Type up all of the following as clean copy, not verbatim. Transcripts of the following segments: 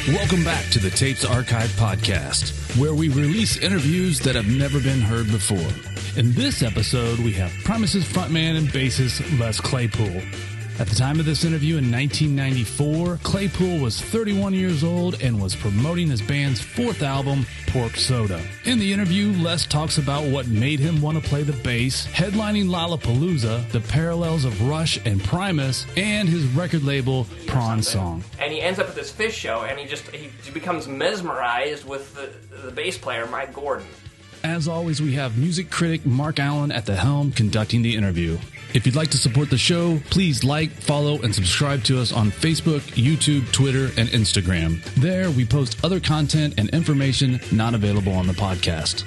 Welcome back to the Tapes Archive podcast, where we release interviews that have never been heard before. In this episode, we have Primus' frontman and bassist Les Claypool. At the time of this interview in 1994, Claypool was 31 years old and was promoting his band's fourth album, Pork Soda. In the interview, Les talks about what made him want to play the bass, headlining Lollapalooza, the parallels of Rush and Primus, and his record label, Prawn Song. And he ends up at this Fish show, and he becomes mesmerized with the bass player, Mike Gordon. As always, we have music critic Mark Allen at the helm conducting the interview. If you'd like to support the show, please like, follow, and subscribe to us on Facebook, YouTube, Twitter, and Instagram. There, we post other content and information not available on the podcast.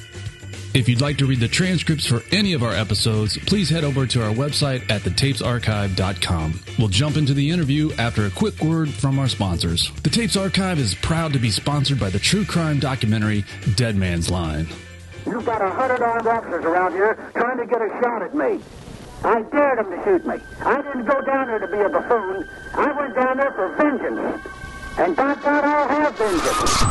If you'd like to read the transcripts for any of our episodes, please head over to our website at thetapesarchive.com. We'll jump into the interview after a quick word from our sponsors. The Tapes Archive is proud to be sponsored by the true crime documentary Dead Man's Line. You've got 100 armed officers around here trying to get a shot at me. I dared them to shoot me. I didn't go down there to be a buffoon. I went down there for vengeance. And by God, I'll have vengeance.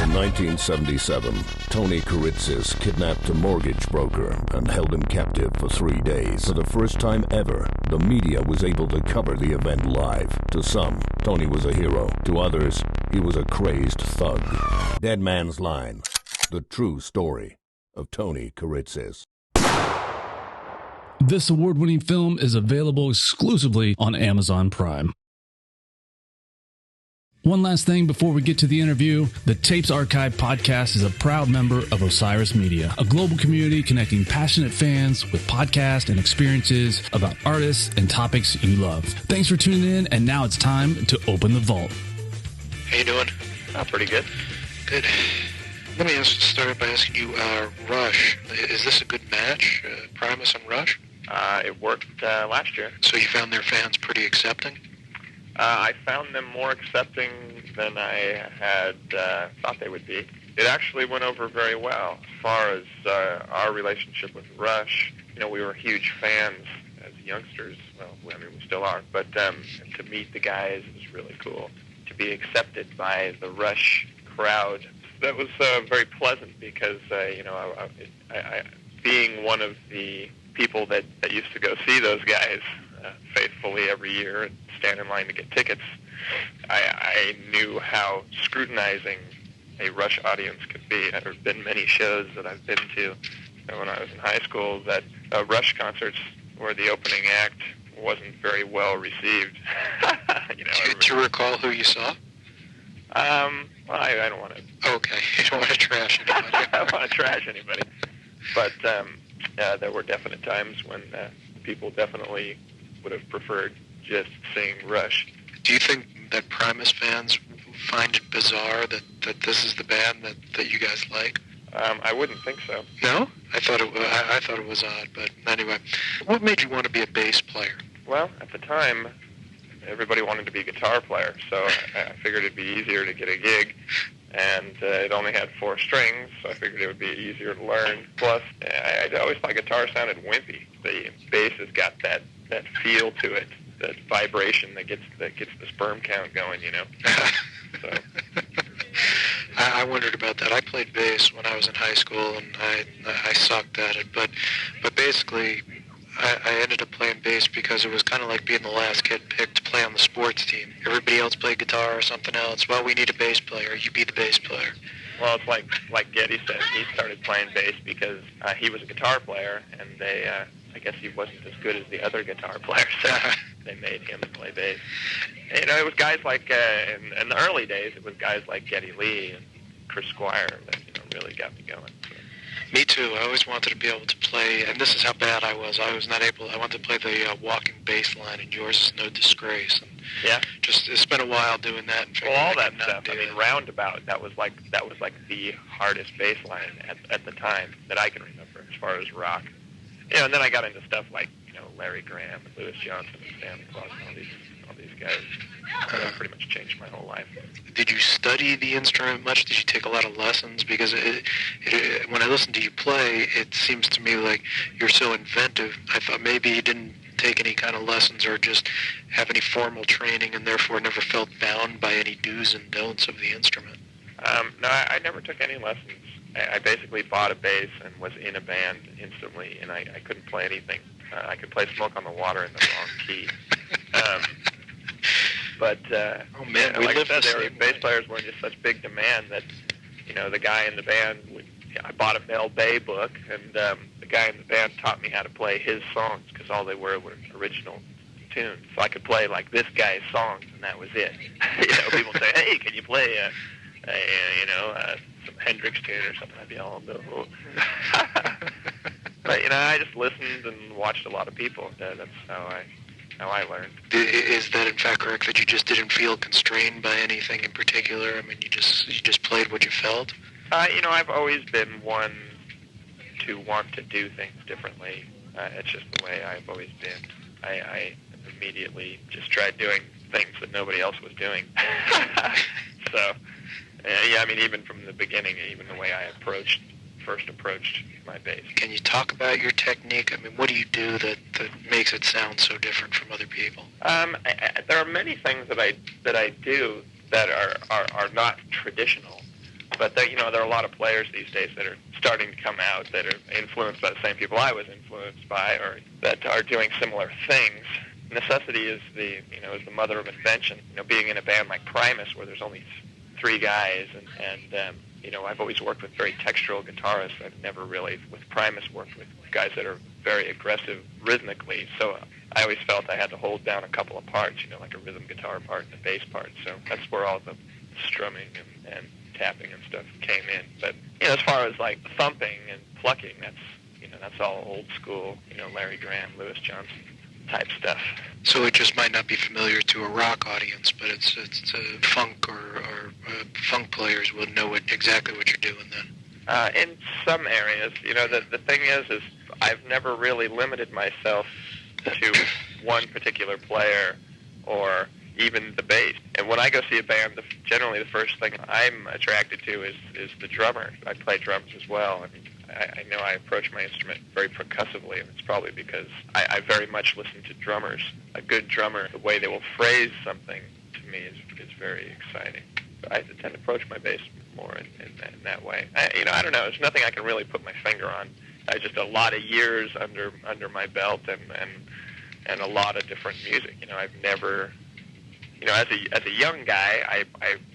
In 1977, Tony Kuritzis kidnapped a mortgage broker and held him captive for 3 days. For the first time ever, the media was able to cover the event live. To some, Tony was a hero. To others, he was a crazed thug. Dead Man's Line, the true story of Tony Kuritzis. This award-winning film is available exclusively on Amazon Prime. One last thing before we get to the interview, the Tapes Archive podcast is a proud member of Osiris Media, a global community connecting passionate fans with podcasts and experiences about artists and topics you love. Thanks for tuning in, and now it's time to open the vault. How you doing? Pretty good. Good. Let me start by asking you, Rush, is this a good match, Primus and Rush? It worked last year. So you found their fans pretty accepting? I found them more accepting than I had thought they would be. It actually went over very well. As far as our relationship with Rush, we were huge fans as youngsters. Well, I mean, we still are. But to meet the guys was really cool. To be accepted by the Rush crowd, that was very pleasant because, I being one of the people that used to go see those guys faithfully every year and stand in line to get tickets, I knew how scrutinizing a Rush audience could be. There have been many shows that I've been to when I was in high school that Rush concerts where the opening act wasn't very well received. Do you recall who you saw? Well, I don't want to... Okay, you don't want to trash anybody. I don't want to trash anybody. But there were definite times when people definitely would have preferred just seeing Rush. Do you think that Primus fans find it bizarre that this is the band that you guys like? I wouldn't think so. No? I thought it was odd, but anyway. What made you want to be a bass player? Well, at the time, everybody wanted to be a guitar player, so I figured it'd be easier to get a gig, and it only had 4 strings, so I figured it would be easier to learn. Plus, I always thought guitar sounded wimpy. The bass has got that feel to it, that vibration that gets the sperm count going, So. I wondered about that. I played bass when I was in high school, and I sucked at it, but basically I ended up playing bass because it was kind of like being the last kid picked to play on the sports team. Everybody else played guitar or something else. Well, we need a bass player. You be the bass player. Well, it's like Geddy said. He started playing bass because he was a guitar player, and I guess he wasn't as good as the other guitar players, so they made him play bass. And, it was guys like, in the early days, it was guys like Geddy Lee and Chris Squire that really got me going. So. Me too. I always wanted to be able to play, and this is how bad I was. I was not able. I wanted to play the walking bass line, and yours is no disgrace. And yeah. Just it's been a while doing that. And all that stuff. I mean, Roundabout. That was like the hardest bass line at the time that I can remember as far as rock. And then I got into stuff like Larry Graham and Louis Johnson and Santa Claus and all these guys. That pretty much changed my whole life. Did you study the instrument much? Did you take a lot of lessons? Because when I listen to you play, it seems to me like you're so inventive. I thought maybe you didn't take any kind of lessons or just have any formal training and therefore never felt bound by any do's and don'ts of the instrument? No, I never took any lessons. I basically bought a bass and was in a band instantly, and I couldn't play anything. I could play Smoke on the Water in the wrong key. But oh man, we like lived I the said, bass players were in just such big demand that, the guy in the band I bought a Mel Bay book, and the guy in the band taught me how to play his songs because all they were original tunes. So I could play like this guy's songs, and that was it. People say, "Hey, can you play some Hendrix tune or something?" I'd be all no. But I just listened and watched a lot of people. That's how I learned. Is that in fact correct, that you just didn't feel constrained by anything in particular? I mean, you just played what you felt? I've always been one to want to do things differently. It's just the way I've always been. I immediately just tried doing things that nobody else was doing. So, even from the beginning, even the way I first approached my bass. Can you talk about your technique? I mean, what do you do that makes it sound so different from other people? There are many things that I do that are not traditional. But there are a lot of players these days that are starting to come out that are influenced by the same people I was influenced by, or that are doing similar things. Necessity is the mother of invention. Being in a band like Primus, where there's only 3 guys, and I've always worked with very textural guitarists. I've never really, with Primus, worked with guys that are very aggressive rhythmically. So I always felt I had to hold down a couple of parts, like a rhythm guitar part and a bass part. So that's where all the strumming and tapping and stuff came in. But as far as like thumping and plucking, that's all old school, Larry Graham, Louis Johnson type stuff. So it just might not be familiar to a rock audience, but it's funk or funk players will know exactly what you're doing then. In some areas, the thing is I've never really limited myself to one particular player or even the bass. And when I go see a band, generally the first thing I'm attracted to is the drummer. I play drums as well. I mean, I know I approach my instrument very percussively, and it's probably because I very much listen to drummers. A good drummer, the way they will phrase something to me is very exciting. I tend to approach my bass more in that way. I don't know. There's nothing I can really put my finger on. Just a lot of years under my belt and a lot of different music. I've never... as a young guy,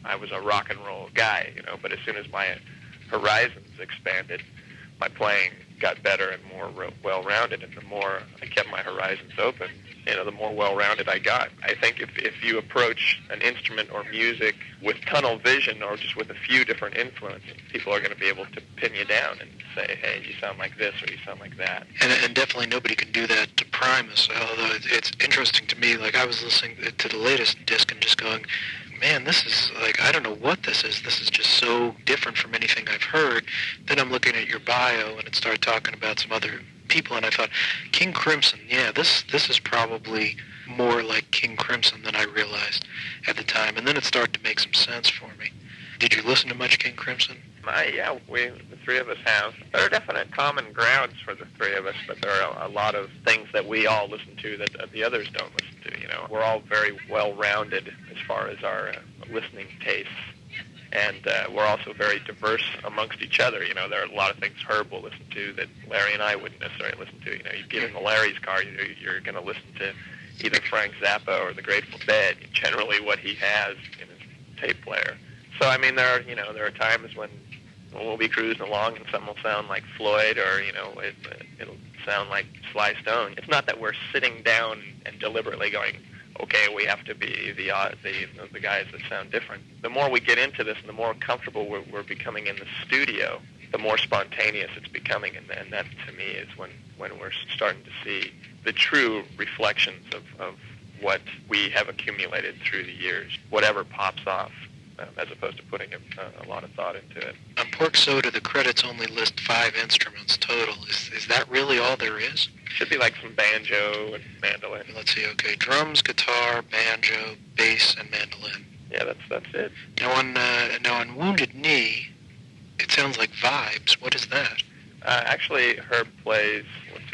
I was a rock and roll guy, but as soon as my horizons expanded, my playing got better and more well-rounded, and the more I kept my horizons open, the more well-rounded I got. I think if you approach an instrument or music with tunnel vision or just with a few different influences, people are going to be able to pin you down and say, hey, you sound like this or you sound like that. And definitely nobody can do that to Primus, although it's interesting to me. Like, I was listening to the latest disc and just going, man, this is like, I don't know what this is. This is just so different from anything I've heard. Then I'm looking at your bio and it started talking about some other people, and I thought, King Crimson, yeah, this is probably more like King Crimson than I realized at the time. And then it started to make some sense for me. Did you listen to much King Crimson? Yeah, the 3 of us have. There are definite common grounds for the 3 of us, but there are a lot of things that we all listen to that the others don't listen to. We're all very well-rounded as far as our listening tastes, and we're also very diverse amongst each other. There are a lot of things Herb will listen to that Larry and I wouldn't necessarily listen to. You get in Larry's car, you're going to listen to either Frank Zappa or the Grateful Dead, generally what he has in his tape player. So, I mean, there are times when we'll be cruising along and something will sound like Floyd or, it'll sound like Sly Stone. It's not that we're sitting down and deliberately going, okay, we have to be the guys that sound different. The more we get into this and the more comfortable we're becoming in the studio, the more spontaneous it's becoming. And that, to me, is when we're starting to see the true reflections of what we have accumulated through the years, whatever pops off, as opposed to putting a lot of thought into it. On Pork Soda, the credits only list 5 instruments total. Is that really all there is? Should be like some banjo and mandolin. Let's see, okay, drums, guitar, banjo, bass, and mandolin. Yeah, that's it. Now on Wounded Knee, it sounds like Vibes. What is that? Actually, Herb plays,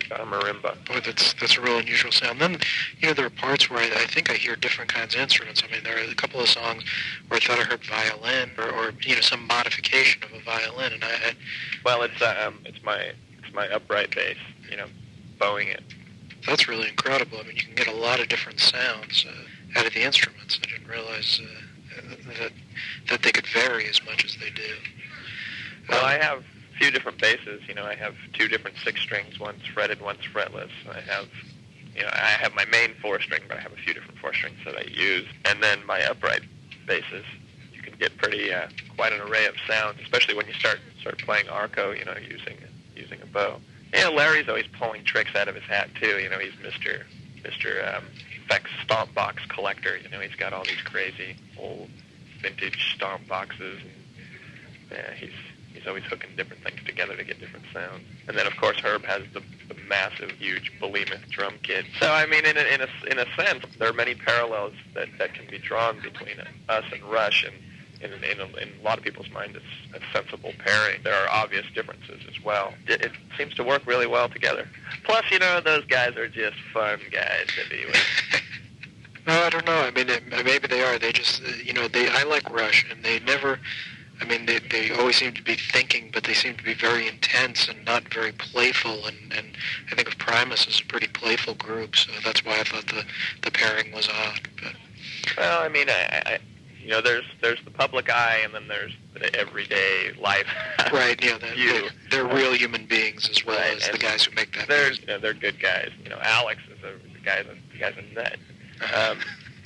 marimba. Oh, that's a real unusual sound. Then, there are parts where I think I hear different kinds of instruments. I mean, there are a couple of songs where I thought I heard violin or some modification of a violin, and Well, it's my upright bass, bowing it. That's really incredible. I mean, you can get a lot of different sounds out of the instruments. I didn't realize that they could vary as much as they do. Well, I have a few different basses. I have 2 different 6 strings. One's fretted, one's fretless. I have my main 4-string, but I have a few different 4 strings that I use. And then my upright basses, you can get quite an array of sounds, especially when you start playing arco. Using a bow. Larry's always pulling tricks out of his hat too. He's Mr. Effects stomp box collector. He's got all these crazy old vintage stomp boxes. And, he's always hooking different things together to get different sounds. And then of course Herb has the massive, huge behemoth drum kit. So I mean, in a sense, there are many parallels that can be drawn between us and Rush, and in a lot of people's mind, it's a sensible pairing. There are obvious differences as well. It seems to work really well together. Plus, those guys are just fun guys to be with. No, I don't know. I mean, maybe they are. They just, I like Rush, and they never, I mean, they always seem to be thinking, but they seem to be very intense and not very playful, and I think of Primus as a pretty playful group, so that's why I thought the pairing was odd. But. Well, I mean, there's the public eye, and then there's the everyday life. Right. Yeah. They're real human beings as well as the guys who make that. They're good guys. Alex is the guy's a nut.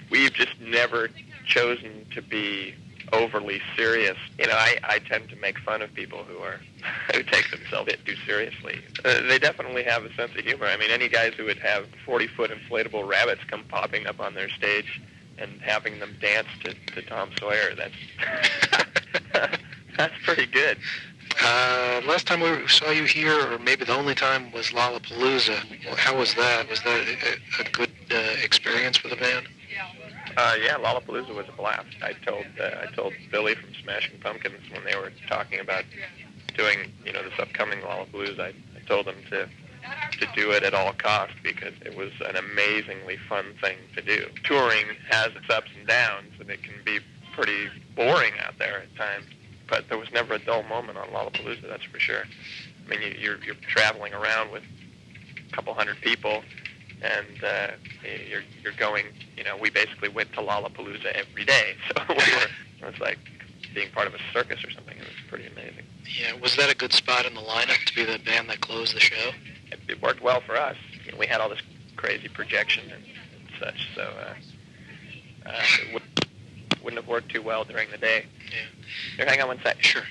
We've just never chosen to be overly serious. I tend to make fun of people who take themselves too seriously. They definitely have a sense of humor. I mean, any guys who would have 40-foot inflatable rabbits come popping up on their stage and having them dance to Tom Sawyer, that's pretty good. Last time we saw you here, or maybe the only time, was Lollapalooza. How was that? Was that a good experience with the band? Yeah, Lollapalooza was a blast. I told Billy from Smashing Pumpkins when they were talking about doing this upcoming Lollapalooza, I told them to do it at all costs because it was an amazingly fun thing to do. Touring has its ups and downs, and it can be pretty boring out there at times, but there was never a dull moment on Lollapalooza, that's for sure. I mean, you're traveling around with a couple hundred people, and you're going, we basically went to Lollapalooza every day, so it was like being part of a circus or something. It was pretty amazing. Yeah, was that a good spot in the lineup to be the band that closed the show? It worked well for us. We had all this crazy projection and such, so it wouldn't have worked too well during the day. Yeah. Here, hang on one sec. Sure.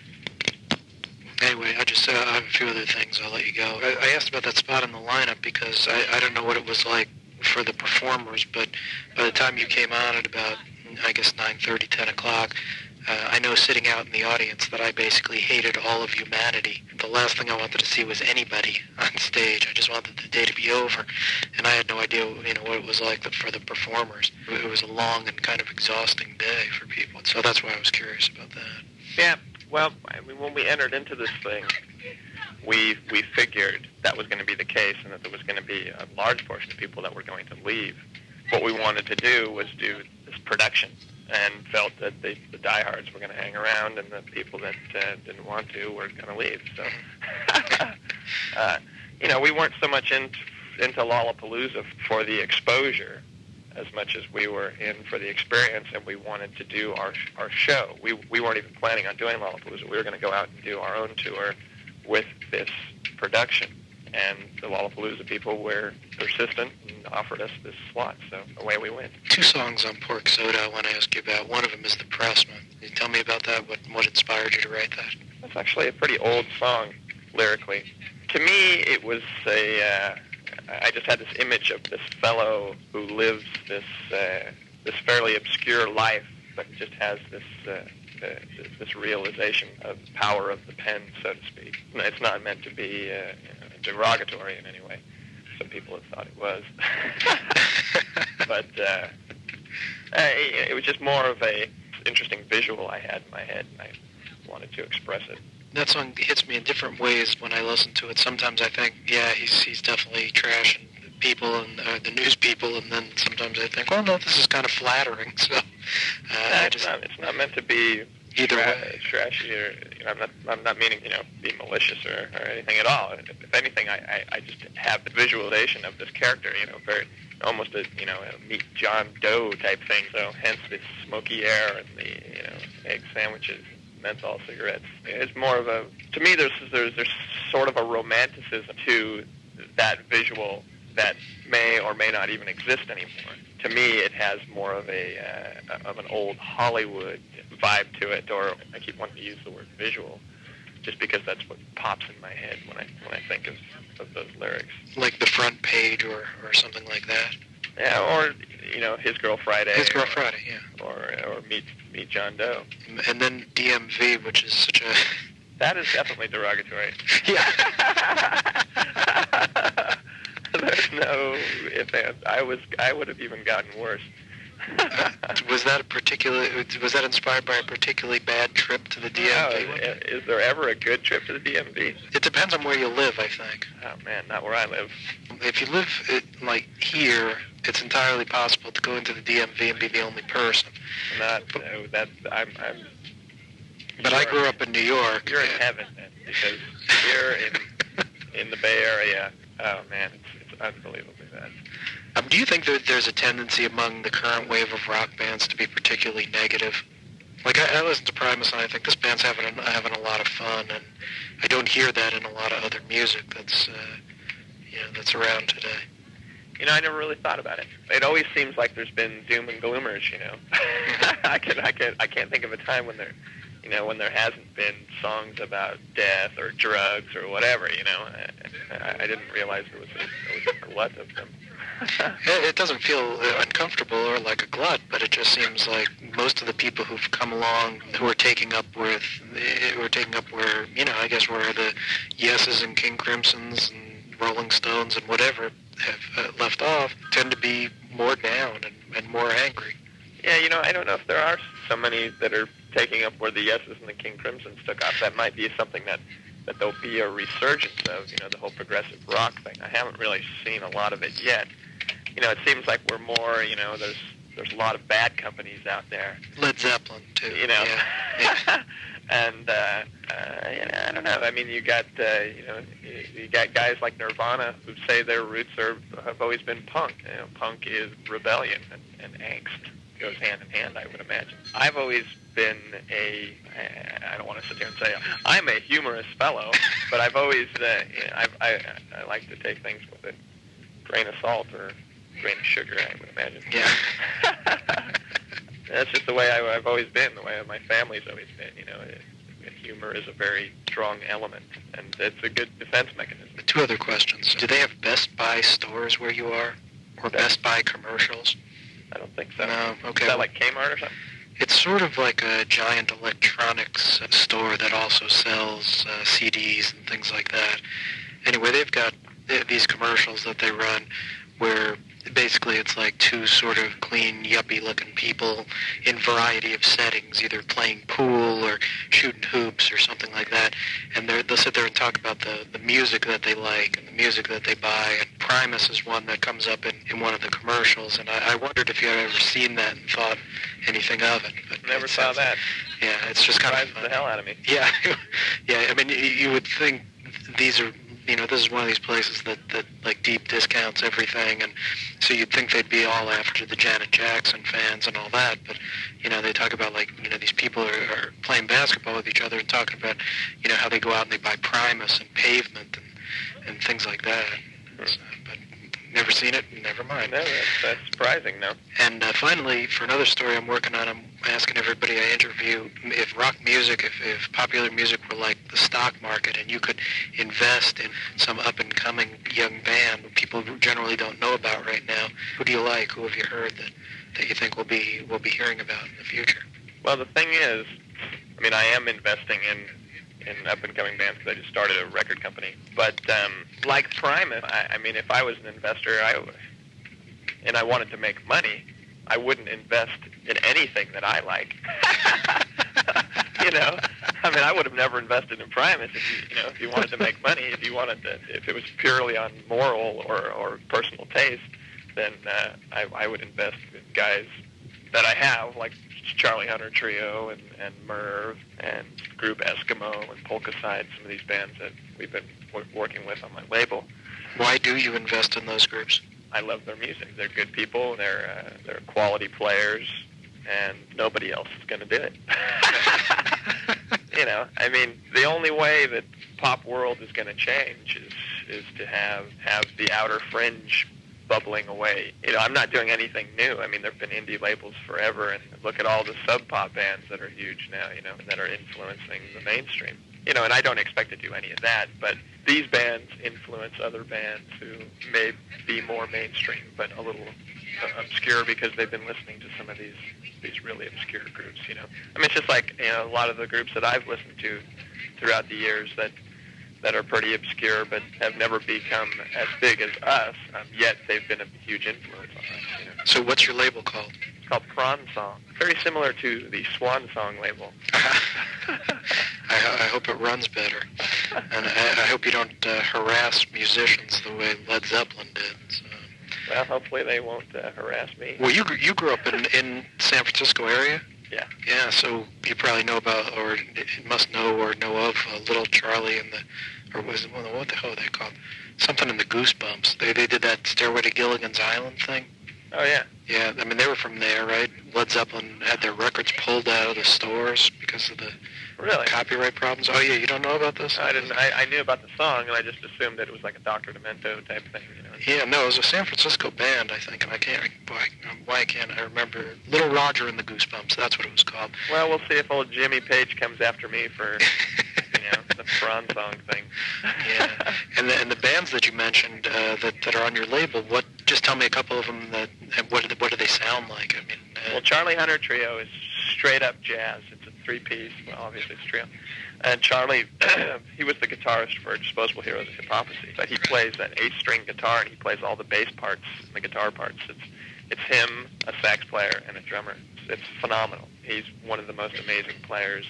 Anyway, I have a few other things. I'll let you go. I asked about that spot in the lineup because I don't know what it was like for the performers, but by the time you came on at about, I guess, 9:30, 10 o'clock, I know sitting out in the audience that I basically hated all of humanity. The last thing I wanted to see was anybody on stage. I just wanted the day to be over, and I had no idea, what it was like for the performers. It was a long and kind of exhausting day for people, so that's why I was curious about that. Yeah, well, I mean, when we entered into this thing, we figured that was going to be the case and that there was going to be a large portion of people that were going to leave. What we wanted to do was do this production, and felt that the diehards were going to hang around, and the people that didn't want to were going to leave. So, we weren't so much into Lollapalooza for the exposure as much as we were in for the experience, and we wanted to do our show. We weren't even planning on doing Lollapalooza. We were going to go out and do our own tour with this production. And the Lollapalooza people were persistent and offered us this slot, so away we went. 2 songs on Pork Soda I want to ask you about. One of them is The Pressman. Can you tell me about that? What inspired you to write that? That's actually a pretty old song, lyrically. To me, it was I just had this image of this fellow who lives this fairly obscure life, but just has this realization of the power of the pen, so to speak. It's not meant to be derogatory in any way. Some people have thought it was. But it was just more of a interesting visual I had in my head, and I wanted to express it. that song hits me in different ways when I listen to it. Sometimes I think, yeah, he's definitely trashing people and the news people, and then sometimes I think, well, no, this is kind of flattering. So it's not meant to be either way trashy, or I'm not meaning be malicious or anything at all. If anything, I just have the visualization of this character, very almost a meet John Doe type thing. So hence the smoky air and the egg sandwiches, menthol cigarettes. It's more of to me there's sort of a romanticism to that visual that may or may not even exist anymore. To me, it has more of an old Hollywood vibe to it, or I keep wanting to use the word visual, just because that's what pops in my head when I think of those lyrics. Like The Front Page or something like that. Yeah, or His Girl Friday. His Girl Friday, yeah. Or Meet John Doe. And then DMV, which is such a... That is definitely derogatory. Yeah. There's no if ands. I would have even gotten worse. Was that inspired by a particularly bad trip to the DMV? No, is there ever a good trip to the DMV? It depends on where you live, I think. Oh man, not where I live. If you live here, it's entirely possible to go into the DMV and be the only person. But I grew up in New York. You're in heaven, then, because here in the Bay Area, oh man, it's unbelievably bad. Do you think that there's a tendency among the current wave of rock bands to be particularly negative? Like, I listen to Primus and I think this band's having a lot of fun, and I don't hear that in a lot of other music that's around today. I never really thought about it. It always seems like there's been doom and gloomers. I can't think of a time when there hasn't been songs about death or drugs or whatever. I didn't realize there was a glut of them. It doesn't feel uncomfortable or like a glut, but it just seems like most of the people who've come along who are taking up where I guess where the Yeses and King Crimsons and Rolling Stones and whatever have left off tend to be more down and more angry. Yeah, I don't know if there are so many that are taking up where the Yeses and the King Crimsons took off. That might be something that there'll be a resurgence of, the whole progressive rock thing. I haven't really seen a lot of it yet. It seems like we're more, there's a lot of bad companies out there. Led Zeppelin, too. Yeah. And, I don't know. I mean, you got guys like Nirvana who say their roots have always been punk. Punk is rebellion and angst. Goes hand in hand, I would imagine. I've always been I don't want to sit here and say I'm a humorous fellow, but I've always, I like to take things with a grain of salt or a grain of sugar, I would imagine. Yeah. That's just the way I've always been, the way my family's always been, humor is a very strong element, and it's a good defense mechanism. Two other questions. Do they have Best Buy stores where you are? Or Best Buy commercials? I don't think so. No, okay. Is that like Kmart or something? It's sort of like a giant electronics store that also sells CDs and things like that. Anyway, they've got these commercials that they run where basically it's like two sort of clean, yuppie-looking people in variety of settings, either playing pool or shooting hoops or something like that. And they'll sit there and talk about the music that they like and the music that they buy. And Primus is one that comes up in one of the commercials. And I wondered if you had ever seen that and thought anything of it. But never saw that. Yeah, it's just kind of surprised the hell out of me. Yeah, yeah. I mean, you would think these are... this is one of these places that like deep discounts everything, and so you'd think they'd be all after the Janet Jackson fans and all that, but they talk about like these people are playing basketball with each other and talking about how they go out and they buy Primus and Pavement and things like that. So, but never seen it, never mind. No, that's surprising, no. And finally, for another story I'm working on, I'm asking everybody I interview if rock music, if popular music were like the stock market and you could invest in some up-and-coming young band people generally don't know about right now, who do you like? Who have you heard that you think we'll be hearing about in the future? Well, the thing is, I mean, I am investing in up-and-coming bands because I just started a record company. But like Primus, I mean, if I was an investor and I wanted to make money, I wouldn't invest in anything that I like. I mean, I would have never invested in Primus if you wanted to make money. If it was purely on moral or personal taste, then I would invest in guys that I have, like Charlie Hunter Trio and Merv and group Eskimo and Polkaside, some of these bands that we've been working with on my label. Why do you invest in those groups? I love their music. They're good people. They're quality players, and nobody else is going to do it. I mean, the only way that pop world is going to change is to have the outer fringe bubbling away. I'm not doing anything new. I mean, there have been indie labels forever, and look at all the sub-pop bands that are huge now, that are influencing the mainstream. And I don't expect to do any of that, but these bands influence other bands who may be more mainstream, but a little obscure because they've been listening to some of these really obscure groups, I mean, it's just like, a lot of the groups that I've listened to throughout the years that are pretty obscure but have never become as big as us, yet they've been a huge influence on us. So what's your label called? It's called Prawn Song. Very similar to the Swan Song label. I hope it runs better. And I hope you don't harass musicians the way Led Zeppelin did. So. Well, hopefully they won't harass me. Well, you grew up in San Francisco area? Yeah. Yeah, so you probably know about, or must know or know of Little Charlie and what the hell are they called? Something in the Goosebumps. They did that Stairway to Gilligan's Island thing. Oh, yeah. Yeah, I mean, they were from there, right? Led Zeppelin had their records pulled out of the stores because of the copyright problems. Oh, yeah, you don't know about this? I didn't. I knew about the song, and I just assumed that it was like a Dr. Demento type thing, Yeah, no, it was a San Francisco band, I think, and why can't I remember? Little Roger and the Goosebumps, that's what it was called. Well, we'll see if old Jimmy Page comes after me for, the Prawn Song thing. Yeah, and the bands that you mentioned that are on your label, just tell me a couple of them what do they sound like? I mean, well, Charlie Hunter Trio is straight up jazz. It's a three-piece. Well, obviously it's a trio. And Charlie, he was the guitarist for Disposable Heroes of Hypocrisy, but he plays an 8-string guitar and he plays all the bass parts and the guitar parts. It's him, a sax player, and a drummer. It's phenomenal. He's one of the most amazing players.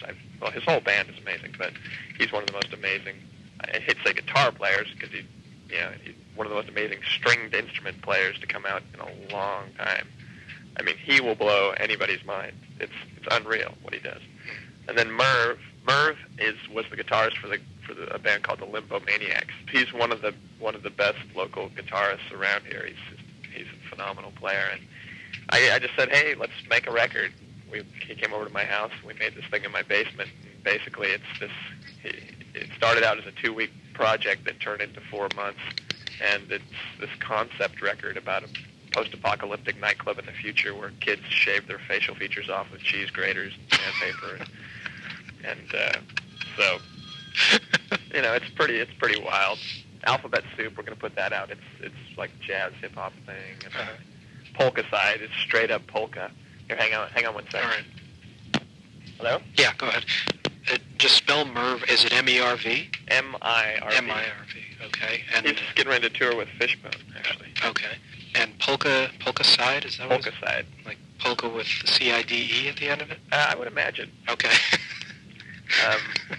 His whole band is amazing, but he's one of the most amazing. I hate to say guitar players because he's one of the most amazing stringed instrument players to come out in a long time. I mean, he will blow anybody's mind. It's unreal what he does. And then Merv was the guitarist for a band called the Limbo Maniacs. He's one of the best local guitarists around here. He's a phenomenal player, and I just said, hey, let's make a record. He came over to my house. We made this thing in my basement. And basically, it started out as a 2-week project that turned into 4 months, and it's this concept record about a post-apocalyptic nightclub in the future where kids shave their facial features off with cheese graters and sandpaper, and so it's pretty wild. Alphabet Soup, we're going to put that out. It's like jazz hip hop thing. And Polkaside, it's straight up polka. Here, hang on 1 second. All right. Hello? Yeah, go ahead. Just spell Merv. Is it M-E-R-V? M-I-R-V. M-I-R-V. Okay. And he's just getting ready to tour with Fishbone, actually. Okay. And Polkaside, is that what Polkaside. Like polka with the C-I-D-E at the end of it? I would imagine. Okay.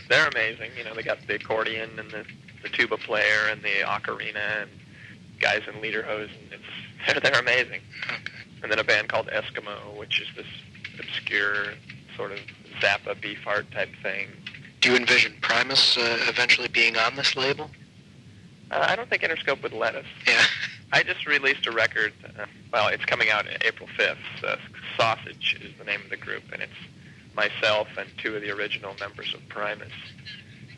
They're amazing. They got the accordion and the tuba player and the ocarina and guys in lederhosen. They're amazing. Okay. And then a band called Eskimo, which is this obscure sort of Zappa beef-art type thing. Do you envision Primus eventually being on this label? I don't think Interscope would let us. Yeah. I just released a record. It's coming out April 5th. Sausage is the name of the group, and it's myself and 2 of the original members of Primus.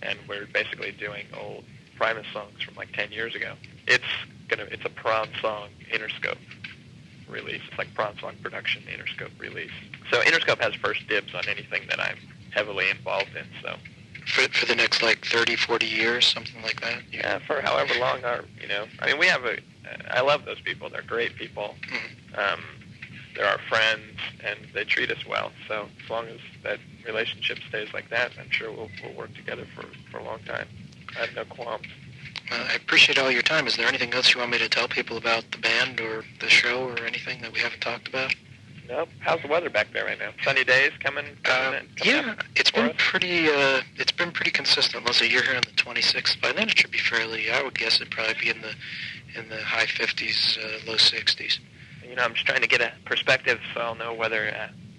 And we're basically doing old Primus songs from like 10 years ago. It's a Prawn Song Interscope release. It's like Prawn Song production Interscope release. So Interscope has first dibs on anything that I'm heavily involved in. So for the next 30, 40 years, something like that. Yeah, for however long I mean, I love those people. They're great people. Mm-hmm. They're our friends, and they treat us well. So as long as that relationship stays like that, I'm sure we'll work together for a long time. I have no qualms. I appreciate all your time. Is there anything else you want me to tell people about the band or the show or anything that we haven't talked about? Nope. How's the weather back there right now? Sunny days coming Yeah, it's for been us? pretty consistent. Let's say you're here on the 26th. By then it should be fairly. I would guess it'd probably be in the high 50s, low 60s. You know, I'm just trying to get a perspective so I'll know whether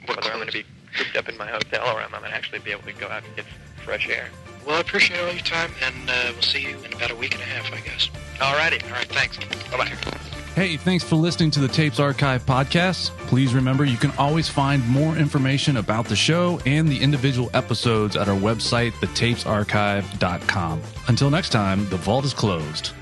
I'm going to be cooped up in my hotel or I'm going to actually be able to go out and get some fresh air. Well, I appreciate all your time, and we'll see you in about a week and a half, I guess. Alrighty. All right, thanks. Bye-bye. Hey, thanks for listening to the Tapes Archive podcast. Please remember you can always find more information about the show and the individual episodes at our website, thetapesarchive.com. Until next time, the vault is closed.